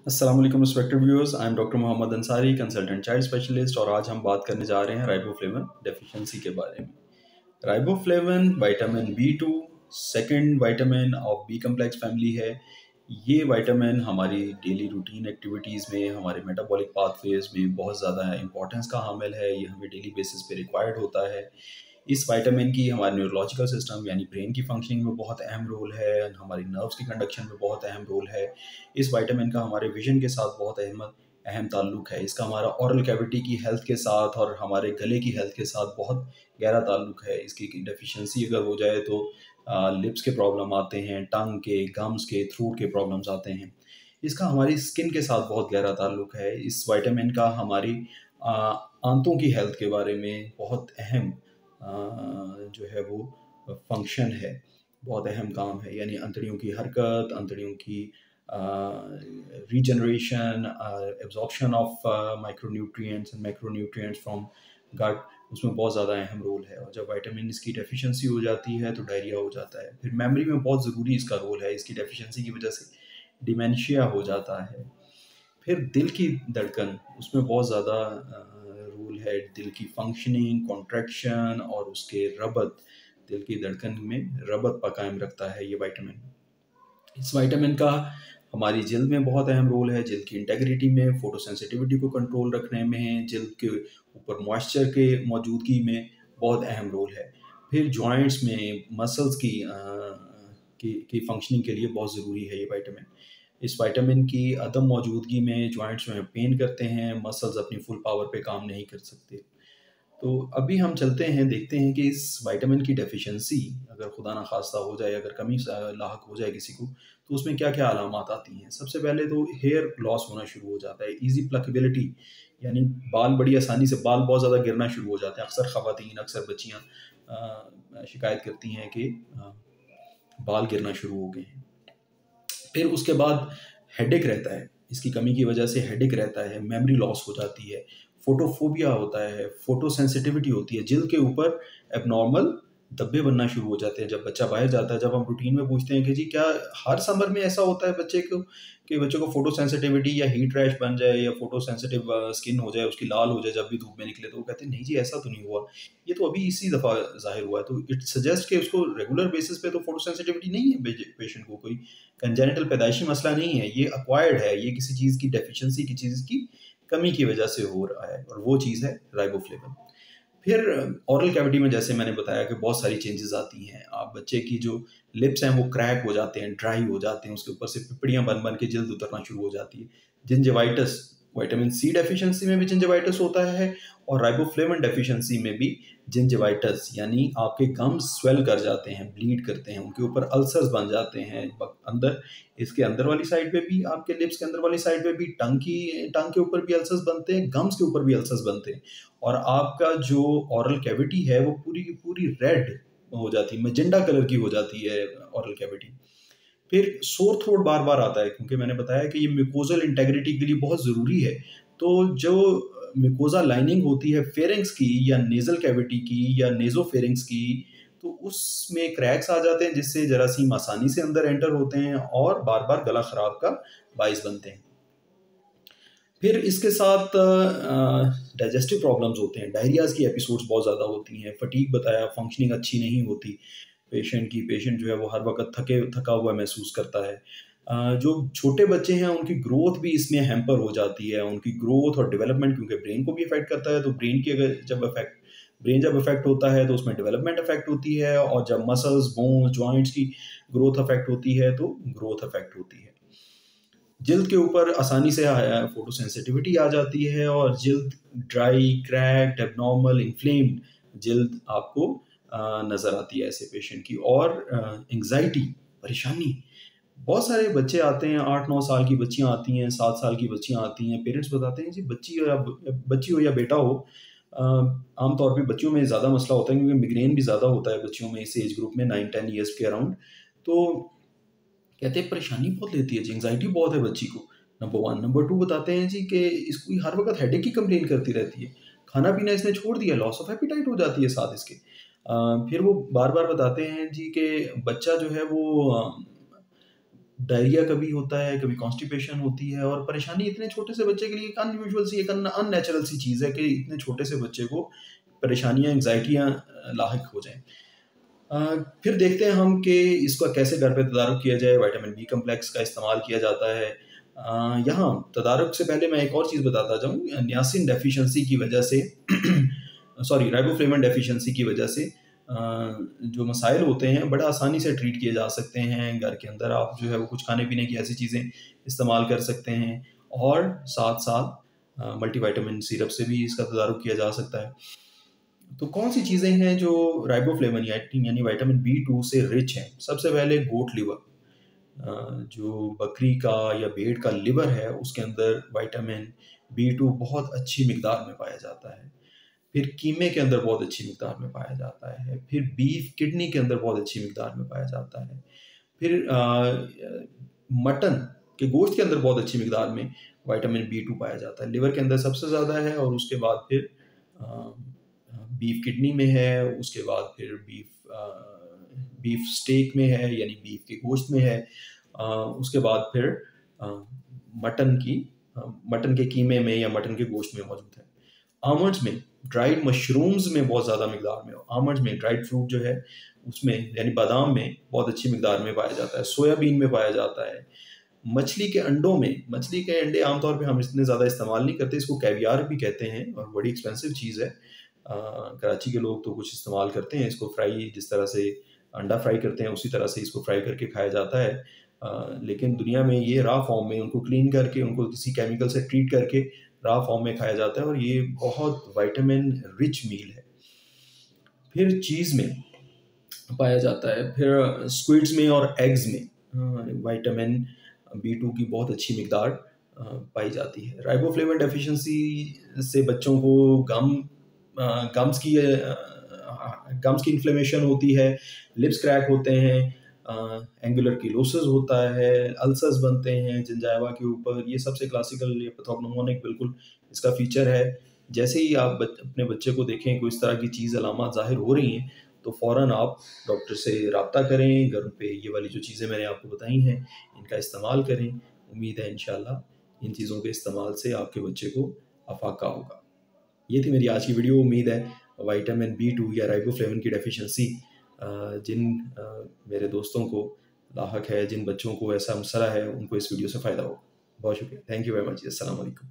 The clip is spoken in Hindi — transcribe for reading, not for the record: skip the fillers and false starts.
अस्सलाम वालेकुम respected viewers, I am doctor Mohammad Ansari, consultant child specialist. और आज हम बात करने जा रहे हैं राइबोफ्लेविन डेफिशिएंसी के बारे में। Riboflavin vitamin B2 second vitamin of B complex family है। ये विटामिन हमारी डेली रूटीन एक्टिविटीज़ में, हमारे मेटाबॉलिक पाथवेज में बहुत ज़्यादा इंपॉर्टेंस का हामिल है। ये हमें डेली बेसिस पे रिक्वायर्ड होता है। इस विटामिन की हमारे न्यूरोलॉजिकल सिस्टम यानी ब्रेन की फंक्शनिंग में बहुत अहम रोल है, हमारी नर्व्स की कंडक्शन में बहुत अहम रोल है। इस विटामिन का हमारे विजन के साथ बहुत अहम अहम ताल्लुक है। इसका हमारा ऑरल कैविटी की हेल्थ के साथ और हमारे गले की हेल्थ के साथ बहुत गहरा ताल्लुक है। इसकी डेफिशिएंसी अगर हो जाए तो लिप्स के प्रॉब्लम आते हैं, टंग के, गम्स के, थ्रोट के प्रॉब्लम्स आते हैं। इसका हमारी स्किन के साथ बहुत गहरा ताल्लुक है। इस विटामिन का हमारी आंतों की हेल्थ के बारे में बहुत अहम जो है वो फंक्शन है, बहुत अहम काम है। यानी अंतड़ियों की हरकत, अंतड़ियों की regeneration, absorption of micronutrients and macronutrients from gut, उसमें बहुत ज़्यादा अहम रोल है। और जब विटामिन इसकी डेफिशिएंसी हो जाती है तो डायरिया हो जाता है। फिर मेमोरी में बहुत ज़रूरी इसका रोल है। इसकी डेफिशिएंसी की वजह से डिमेंशिया हो जाता है। फिर दिल की धड़कन, उसमें बहुत ज़्यादा रोल है। दिल की फंक्शनिंग, कॉन्ट्रैक्शन और उसके रबत, दिल की धड़कन में रबत पर कायम रखता है ये विटामिन। इस विटामिन का हमारी जल्द में बहुत अहम रोल है। जल्द की इंटेग्रिटी में, फोटोसेंसिटिविटी को कंट्रोल रखने में, जल्द के ऊपर मॉइस्चर के मौजूदगी में बहुत अहम रोल है। फिर जॉइंट्स में मसल्स की फंक्शनिंग के लिए बहुत ज़रूरी है ये विटामिन। इस विटामिन की अदम मौजूदगी में जॉइंट्स में पेन करते हैं, मसल्स अपनी फुल पावर पे काम नहीं कर सकते। तो अभी हम चलते हैं, देखते हैं कि इस विटामिन की डेफिशिएंसी अगर खुदा ना खास्ता हो जाए, अगर कमी लाहक हो जाए किसी को, तो उसमें क्या क्या अलामात आती हैं। सबसे पहले तो हेयर लॉस होना शुरू हो जाता है। ईजी प्लकेबिलिटी, यानी बाल बड़ी आसानी से, बाल बहुत ज़्यादा गिरना शुरू हो जाते हैं। अक्सर ख़वातीन, अक्सर बच्चियाँ शिकायत करती हैं कि बाल गिरना शुरू हो गए हैं। फिर उसके बाद हेडेक रहता है, इसकी कमी की वजह से हेडेक रहता है। मेमोरी लॉस हो जाती है, फोटोफोबिया होता है, फोटो सेंसिटिविटी होती है। जिल्द के ऊपर एबनॉर्मल धब्बे बनना शुरू हो जाते हैं जब बच्चा बाहर जाता है। जब हम रूटीन में पूछते हैं कि जी क्या हर समर में ऐसा होता है बच्चे को कि बच्चे को फोटो सेंसिटिविटी या हीट रैश बन जाए या फोटो सेंसिटिव स्किन हो जाए, उसकी लाल हो जाए जब भी धूप में निकले, तो वो कहते हैं नहीं जी ऐसा तो नहीं हुआ, ये तो अभी इसी दफ़ा जाहिर हुआ है। तो इट सजेस्ट कि उसको रेगुलर बेसिस पे तो फोटो सेंसिटिविटी नहीं है पेशेंट को, कोई कंजेनिटल पैदाइशी मसला नहीं है, ये एक्वायर्ड है, ये किसी चीज़ की डेफिशिएंसी की चीज़ की कमी की वजह से हो रहा है, और वो चीज़ है राइबोफ्लेविन। फिर ओरल कैविटी में जैसे मैंने बताया कि बहुत सारी चेंजेस आती हैं। आप बच्चे की जो लिप्स हैं वो क्रैक हो जाते हैं, ड्राई हो जाते हैं, उसके ऊपर से पिपड़ियाँ बन बन के जल्द उतरना शुरू हो जाती है। जिंजिवाइटिस, विटामिन सी डेफिशिएंसी में भी जिंजिवाइटिस होता है, और राइबोफ्लेविन डेफिशिएंसी में भी जिंजिवाइटिस, यानी आपके गम्स स्वेल कर जाते हैं, ब्लीड करते हैं, उनके ऊपर अल्सर्स बन जाते हैं अंदर। इसके अंदर वाली साइड पे भी, आपके लिप्स के अंदर वाली साइड पे भी, टंग के ऊपर भी अल्सर्स बनते हैं, गम्स के ऊपर भी अल्सर्स बनते हैं। और आपका जो ओरल कैविटी है वो पूरी की पूरी रेड हो जाती है, मैजेंडा कलर की हो जाती है ओरल कैविटी। फिर सोर थ्रोट बार बार आता है, क्योंकि मैंने बताया कि ये म्यूकोजल इंटेग्रिटी के लिए बहुत ज़रूरी है। तो जो म्यूकोजा लाइनिंग होती है फेरिंग्स की या नेजल कैविटी की या नेजोफेरिंग्स की, तो उसमें क्रैक्स आ जाते हैं जिससे जरासीम आसानी से अंदर एंटर होते हैं और बार बार गला खराब का बाइस बनते हैं। फिर इसके साथ डाइजेस्टिव प्रॉब्लम्स होते हैं, डायरियाज़ की एपिसोड्स बहुत ज़्यादा होती हैं, फटीग बताया, फंक्शनिंग अच्छी नहीं होती पेशेंट जो है वो हर वक्त थका हुआ महसूस करता है। जो छोटे बच्चे हैं उनकी ग्रोथ भी इसमें हैम्पर हो जाती है, उनकी ग्रोथ और डेवलपमेंट, क्योंकि ब्रेन को भी अफेक्ट करता है। तो ब्रेन जब अफेक्ट होता है तो उसमें डेवलपमेंट अफेक्ट होती है, और जब मसल्स, बोन्स, जॉइंट्स की ग्रोथ अफेक्ट होती है तो ग्रोथ अफेक्ट होती है। जिल्द के ऊपर आसानी से फोटो सेंसिटिविटी आ जाती है, और जिल्द ड्राई, क्रैक्ड, एबनॉर्मल, इन्फ्लेम्ड जिल्द आपको नज़र आती है ऐसे पेशेंट की। और एंग्जाइटी, परेशानी, बहुत सारे बच्चे आते हैं, 8-9 साल की बच्चियां आती हैं, 7 साल की बच्चियां आती हैं। पेरेंट्स बताते हैं जी बच्ची हो या बेटा हो, आमतौर पे बच्चियों में ज़्यादा मसला होता है क्योंकि मिग्रेन भी ज़्यादा होता है बच्चियों में, इस एज ग्रुप में 9-10 ईयर्स के अराउंड। तो कहते हैं परेशानी बहुत लेती है जी, एंग्जाइटी बहुत है बच्ची को, नंबर 1। नंबर 2 बताते हैं जी कि इसको हर वक्त हेडेक की कंप्लेन करती रहती है, खाना पीना इसने छोड़ दिया, लॉस ऑफ एपिटाइट हो जाती है साथ इसके। फिर वो बार बार बताते हैं जी कि बच्चा जो है वो डायरिया कभी होता है, कभी कॉन्स्टिपेशन होती है, और परेशानी इतने छोटे से बच्चे के लिए एक अनयूजुअल सी, एक अननेचुरल सी चीज़ है कि इतने छोटे से बच्चे को परेशानियाँ, एंग्जाइटियाँ लाहिक हो जाएँ। फिर देखते हैं हम कि इसका कैसे घर पे तदारुक किया जाए। विटामिन बी कम्प्लेक्स का इस्तेमाल किया जाता है। यहाँ तदारुक से पहले मैं एक और चीज़ बताता जाऊँ, नियासिन डेफिशिएंसी की वजह से सॉरी राइबोफ्लेविन डेफिशिएंसी की वजह से जो मसाइल होते हैं बड़ा आसानी से ट्रीट किए जा सकते हैं। घर के अंदर आप जो है वो कुछ खाने पीने की ऐसी चीज़ें इस्तेमाल कर सकते हैं, और साथ-साथ मल्टीविटामिन सिरप से भी इसका तदारुक किया जा सकता है। तो कौन सी चीज़ें हैं जो राइबोफ्लेविन यानी विटामिन बी2 से रिच हैं? सबसे पहले गोट लिवर, जो बकरी का या भेड़ का लिवर है उसके अंदर विटामिन बी2 बहुत अच्छी मिकदार में पाया जाता है। फिर कीमे के अंदर बहुत अच्छी मिकदार में पाया जाता है। फिर बीफ किडनी के अंदर बहुत अच्छी मिकदार में पाया जाता है। फिर मटन के गोश्त के अंदर बहुत अच्छी मिकदार में विटामिन बी2 पाया जाता है। लिवर के अंदर सबसे ज़्यादा है, और उसके बाद फिर बीफ किडनी में है, उसके बाद फिर बीफ स्टेक में है, यानी बीफ के गोश्त में है, उसके बाद फिर मटन की मटन के कीमे में या मटन के गोश्त में मौजूद है। आमंड्स में, ड्राइड मशरूम्स में बहुत ज़्यादा मिकदार में, आमंड्स में, ड्राइड फ्रूट जो है उसमें, यानी बादाम में बहुत अच्छी मिकदार में पाया जाता है। सोयाबीन में पाया जाता है। मछली के अंडों में, मछली के अंडे आमतौर पे हम इतने ज़्यादा इस्तेमाल नहीं करते, इसको कैवियार भी कहते हैं और बड़ी एक्सपेंसिव चीज़ है। कराची के लोग तो कुछ इस्तेमाल करते हैं इसको, फ्राई जिस तरह से अंडा फ्राई करते हैं उसी तरह से इसको फ्राई करके खाया जाता है। लेकिन दुनिया में ये रॉ फॉर्म में उनको क्लीन करके, उनको किसी केमिकल से ट्रीट करके रॉ फॉर्म में खाया जाता है, और ये बहुत विटामिन रिच मील है। फिर चीज़ में पाया जाता है, फिर स्क्विड्स में और एग्स में विटामिन बी2 की बहुत अच्छी मिकदार पाई जाती है। राइबोफ्लेविन डेफिशिएंसी से बच्चों को गम्स की इन्फ्लेमेशन होती है, लिप्स क्रैक होते हैं, एंगुलर किलोसिस होता है, अल्सर्स बनते हैं जिंजाइवा के ऊपर। ये सबसे क्लासिकल ये पैथोग्नोमोनिक बिल्कुल इसका फीचर है। जैसे ही आप अपने बच्चे को देखें कोई इस तरह की चीज़ अलामत ज़ाहिर हो रही हैं, तो फ़ौरन आप डॉक्टर से रब्ता करें। घर पे ये वाली जो चीज़ें मैंने आपको बताई हैं इनका इस्तेमाल करें। उम्मीद है इंशाल्लाह इन चीज़ों के इस्तेमाल से आपके बच्चे को अफाका होगा। ये थी मेरी आज की वीडियो। उम्मीद है विटामिन बी2 या राइबोफ्लेविन की डेफिशिएंसी जिन मेरे दोस्तों को लाहक है, जिन बच्चों को ऐसा मसला है, उनको इस वीडियो से फ़ायदा हो। बहुत शुक्रिया। Thank you very much. अस्सलाम वालेकुम।